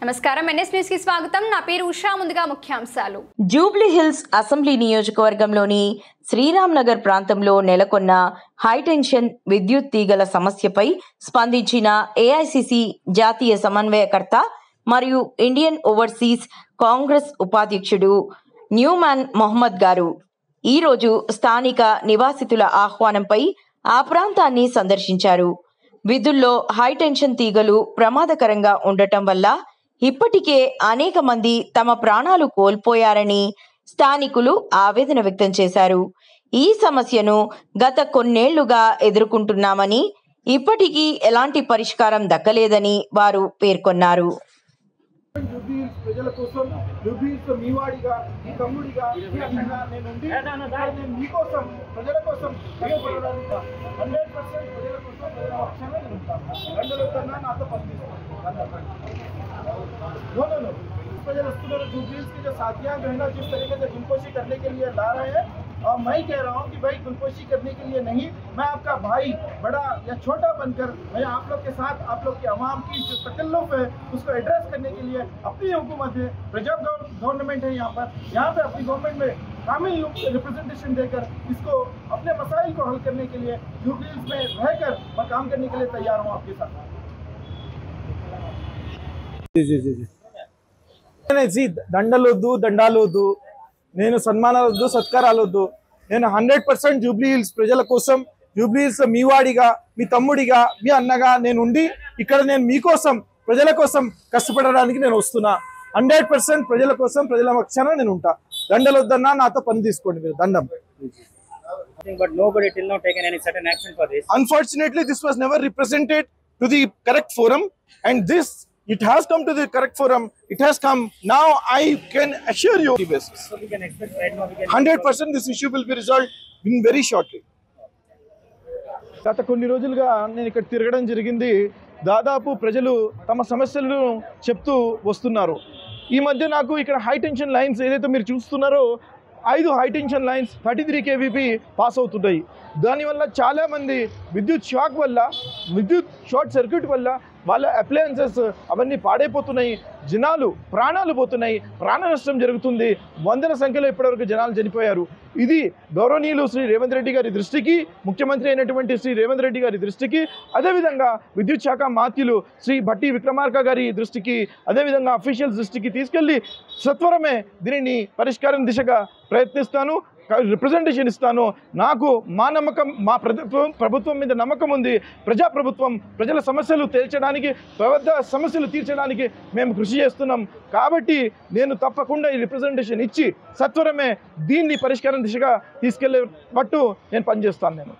నమస్కారం NS news కి స్వాగతం నా పేరు ఉషా ముందుగా ముఖ్యాంశాలు జూబ్లీ హిల్స్ అసెంబ్లీ నియోజకవర్గంలోని శ్రీరామ్ నగర్ ప్రాంతంలో నెలకొన్న హైటెన్షన్ విద్యుత్ తీగల సమస్యపై స్పందించిన ఏఐసిసి జాతీయ సమన్వయకర్త మరియు ఇండియన్ ఓవర్సీస్ కాంగ్రెస్ ఉపాధ్యక్షుడు న్యూమాన్ మొహమ్మద్ గారు ఈ రోజు స్థానిక నివాసితుల ఆహ్వానంపై ఆ ప్రాంతాన్ని సందర్శించారు. విధుల్లో హైటెన్షన్ తీగలు ప్రమాదకరంగా ఉండటం వల్ల ఇప్పటికే అనేక మంది తమ ప్రాణాలు కోల్పోయారని స్థానికులు ఆవేదన వ్యక్తం చేశారు. ఈ సమస్యను గత కొన్నేళ్లుగా ఎదుర్కొంటున్నామని, ఇప్పటికీ ఎలాంటి పరిష్కారం దక్కలేదని వారు పేర్కొన్నారు. जूबली के जो साथियां जो है ना जिस तरीके से खुदकुशी करने के लिए ला रहे हैं, और मैं कह रहा हूँ कि भाई खुदकुशी करने के लिए नहीं, मैं आपका भाई बड़ा या छोटा बनकर मैं आप लोग के साथ आप लोग के अवाम की जो तकल्लुफ है उसको एड्रेस करने के लिए अपनी हुकूमत है, प्रजब गवर्नमेंट है, यहाँ पे अपनी गवर्नमेंट में कामिल रिप्रेजेंटेशन देकर इसको अपने मसाइल को हल करने के लिए जूबली में रहकर मैं काम करने के लिए तैयार हूँ आपके साथ. దండలొద్దు దండాలొద్దు, నేను సన్మానాలొద్దు సత్కారాలొద్దు. నేను 100% జూబ్లీ హిల్స్ ప్రజల కోసం, జూబ్లీ హిల్స్ మీ వాడిగా, మీ తమ్ముడిగా, మీ అన్నగా నేను ఉండి ఇక్కడ నేను మీకోసం ప్రజల కోసం కష్టపడడానికి నేను వస్తున్నా. 100% ప్రజల కోసం, ప్రజల పక్షాన నేను ఉంటా. దండలొద్దన్నా నాతో పని తీసుకోండి మీరు. దండం. But nobody till now taken any certain action for this. Unfortunately, this was never represented to the correct forum, and this it has come to the correct forum. It has come now. I can assure you the basis. So we can expect right now. 100% this issue will be resolved in very shortly. గత కొన్ని రోజులుగా నేను ఇక్కడ తిరగడం జరిగింది. దాదాపు ప్రజలు తమ సమస్యలను చెప్తూ వస్తున్నారు. ఈ మధ్య నాకు ఇక్కడ హై టెన్షన్ లైన్స్ ఏదైతే మీరు చూస్తున్నారో 5 high tension lines 33 kVp pass అవుతున్నాయి. దానివల్ల చాలామంది విద్యుత్ షాక్ వల్ల, విద్యుత్ షార్ట్ సర్క్యూట్ వల్ల వాళ్ళ అప్లయన్సెస్ అవన్నీ పాడైపోతున్నాయి. జనాలు ప్రాణాలు పోతున్నాయి, ప్రాణ నష్టం జరుగుతుంది. వందల సంఖ్యలో ఇప్పటివరకు జనాలు చనిపోయారు. ఇది గౌరవనీయులు శ్రీ రేవంత్ రెడ్డి గారి దృష్టికి, ముఖ్యమంత్రి అయినటువంటి శ్రీ రేవంత్ రెడ్డి గారి దృష్టికి, అదేవిధంగా విద్యుత్ శాఖ మాత్యులు శ్రీ భట్టి విక్రమార్క గారి దృష్టికి, అదేవిధంగా అఫీషియల్స్ దృష్టికి తీసుకెళ్లి సత్వరమే దీనిని పరిష్కారం దిశగా ప్రయత్నిస్తాను, రిప్రజెంటేషన్ ఇస్తాను. నాకు మా నమ్మకం, మా ప్రభుత్వం మీద నమ్మకం ఉంది. ప్రజాప్రభుత్వం ప్రజల సమస్యలు తేల్చడానికి, సమస్యలు తీర్చడానికి మేము కృషి చేస్తున్నాం. కాబట్టి నేను తప్పకుండా ఈ రిప్రజెంటేషన్ ఇచ్చి సత్వరమే దీన్ని పరిష్కారం దిశగా తీసుకెళ్లే పట్టు నేను పనిచేస్తాను. నేను